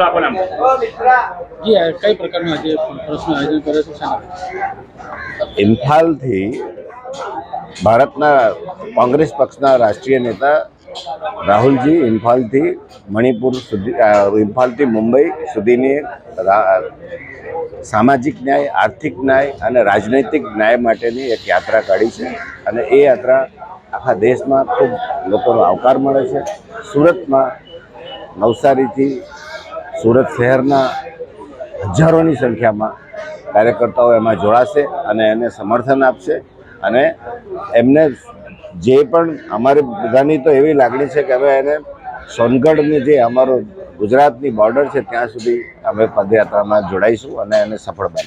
ચાલો આપો નામ. જી કઈ પ્રકારનું આજે પ્રશ્ન આયોજન કરે છે શાના? ઇમ્ફાલથી ભારતના કોંગ્રેસ પક્ષના રાષ્ટ્રીય નેતા રાહુલજી ઇમ્ફાલથી મણિપુર સુધી, ઇમ્ફાલથી મુંબઈ સુધીની સામાજિક ન્યાય, આર્થિક ન્યાય અને રાજનૈતિક ન્યાય માટેની એક યાત્રા કાઢી છે અને એ યાત્રા આખા દેશમાં ખૂબ લોકોનો આવકાર મળે છે. સુરતમાં નવસારીથી સુરત શહેરના હજારોની સંખ્યામાં કાર્યકર્તાઓ એમાં જોડાશે અને એને સમર્થન આપશે અને એમને જે પણ અમારી બધાની તો એવી લાગણી છે કે હવે એને સોનગઢની જે અમારો ગુજરાતની બોર્ડર છે ત્યાં સુધી અમે પદયાત્રામાં જોડાઈશું અને એને સફળ બનાવીશું.